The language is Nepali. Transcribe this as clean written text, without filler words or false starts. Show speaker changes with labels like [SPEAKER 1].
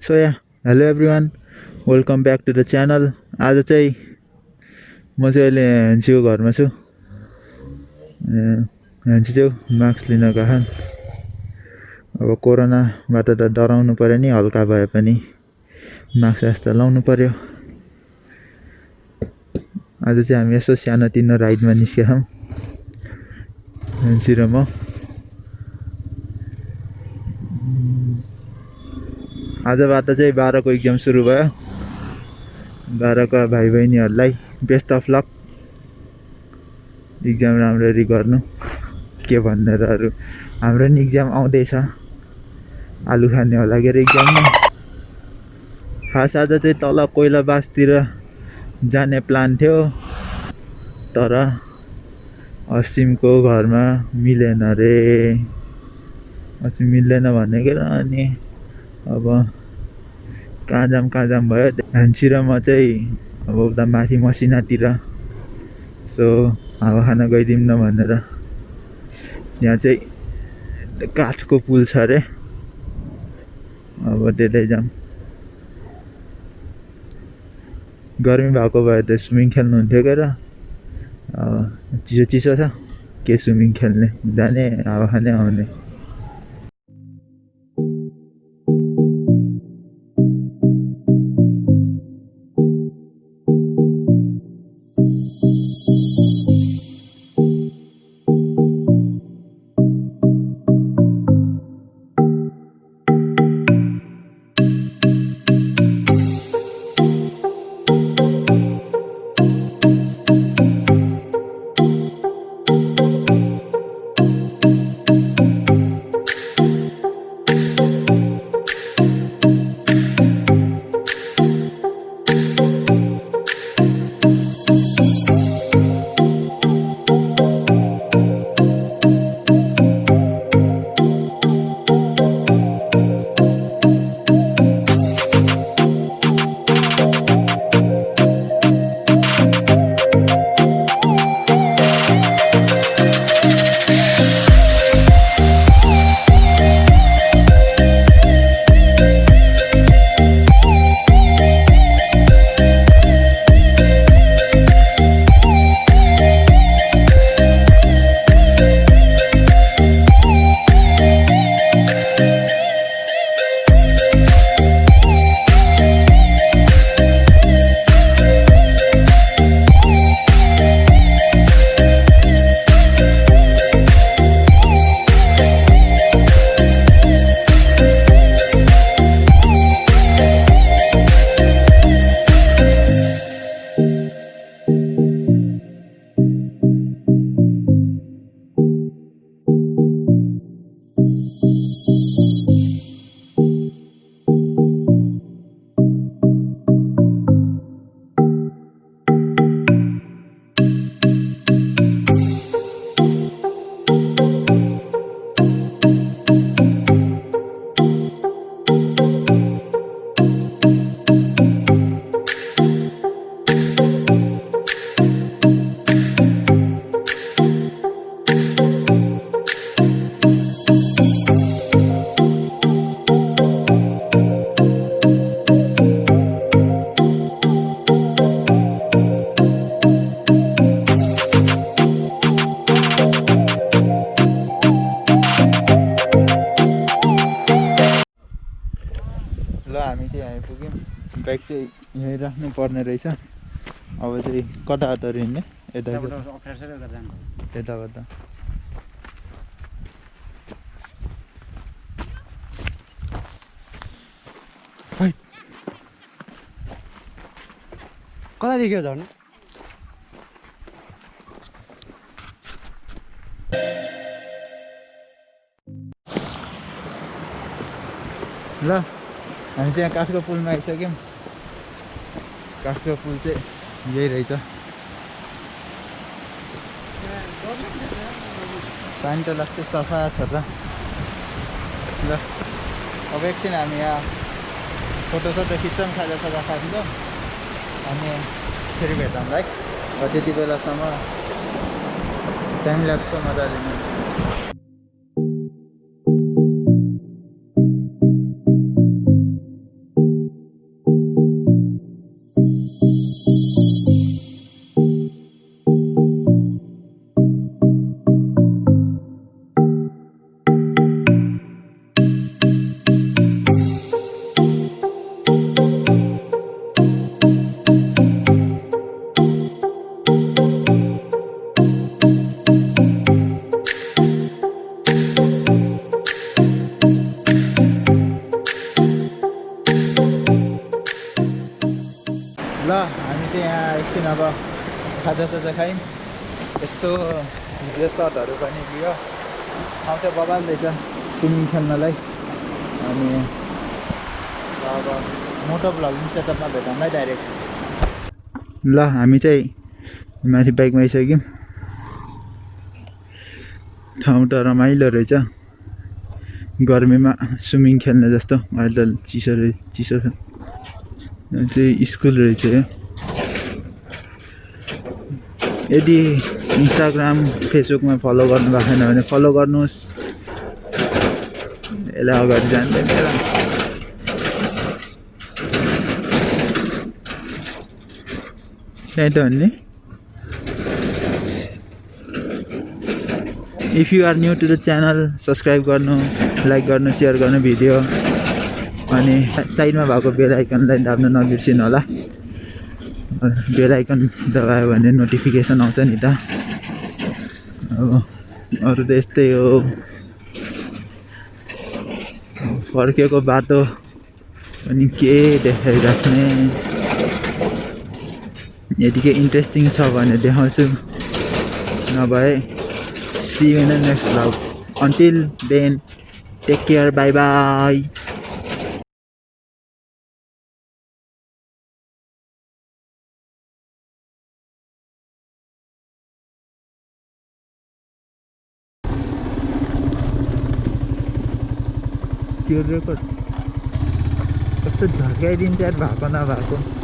[SPEAKER 1] So yeah hello everyone, welcome back to the channel. आज चाहिँ म चाहिँ अहिले ह्यान्सीको घरमा छु। ह्यान्सी चाहिँ मास्क लिन गएछन्। अब कोरोनाबाट त डराउनु पर्यो नि, हल्का भए पनि मास्क त लाउनु पर्यो। आज चाहिँ हामी यसो सानोतिनो राइडमा निस्केछौँ, ह्यान्सी र म। आजबाट चाहिँ 12 को एक्जाम सुरु भयो। 12 का भाइ बहिनीहरूलाई बेस्ट अफ लक, एक्जाम राम्ररी गर्नु। के भन्ने र अरू, हाम्रो नि एक्जाम आउँदैछ। आलु खाने होला के अरे एक्जाममा। खास आज चाहिँ तल कोइलाबासतिर जाने प्लान थियो, तर असिमको घरमा मिलेन रे। असिम मिल्दैन भनेको र अनि अब कहाँ जाम भयो। ह्यान्सी र म चाहिँ अब उता माथि मसिनातिर सो हावा खान गइदिउँ न भनेर। यहाँ चाहिँ काठको पुल छ अरे, अब त्यतै जाऊँ। गर्मी भएको भए त स्विमिङ खेल्नु हुन्थ्यो के र, चिसो चिसो छ, के स्विमिङ खेल्ने, जाने हावा खाने आउने। हामी चाहिँ यहाँ पुग्यौँ। बाइक चाहिँ यहीँ राख्नु पर्ने रहेछ। अब चाहिँ कता हिँड्ने, यताबाट
[SPEAKER 2] कता देख्यो झन्?
[SPEAKER 1] ल हामी चाहिँ यहाँ काठको पुलमा आइसक्यौँ। काठको पुल चाहिँ यही रहेछ। पानी त लाग्छ, सफा छ त। ल अब एकछिन हामी यहाँ फोटोसोटो खिच्छौँ, खाजा खान्छौँ, अनि फेरि भेटौँला है। त्यति बेलासम्म टाइम ल्याप्सको मजा लिनु। खाजा खायौँ, यसो भिडियो सर्टहरू पनि लियो। ठाउँ चाहिँ बबाल रहेछ स्विमिङ खेल्नलाई। अनि अब मोटो भ्लगिङ सेटअपमा भेटौँला डाइरेक्ट। ल हामी चाहिँ माथि बाइकमा आइसक्यौँ। ठाउँ त रमाइलो रहेछ, गर्मीमा स्विमिङ खेल्ने जस्तो। अहिले त चिसो छ। यो चाहिँ स्कुल रहेछ यो। यदि इन्स्टाग्राम फेसबुकमा फलो गर्नु भएको छैन भने फलो गर्नुहोस्। यसलाई अगाडि जान्दैन र त्यही त हो नि। If you are new to the channel subscribe गर्नु, लाइक गर्नु, सेयर गर्नु भिडियो। अनि साइडमा भएको बेल आइकनलाई दाब्न नबिर्सिनु होला। बेल आइकन दबायो भने नोटिफिकेसन आउँछ नि त। अब अरू त यस्तै हो। फर्केको बाटो पनि के देखाइराख्ने, यदि के इन्ट्रेस्टिङ छ भने देखाउँछु, नभए see you in the next vlog. Until then, take care, bye bye. त्यो रेकर्ड कस्तो झर्काइदिन्छ यार, भएको नभएको।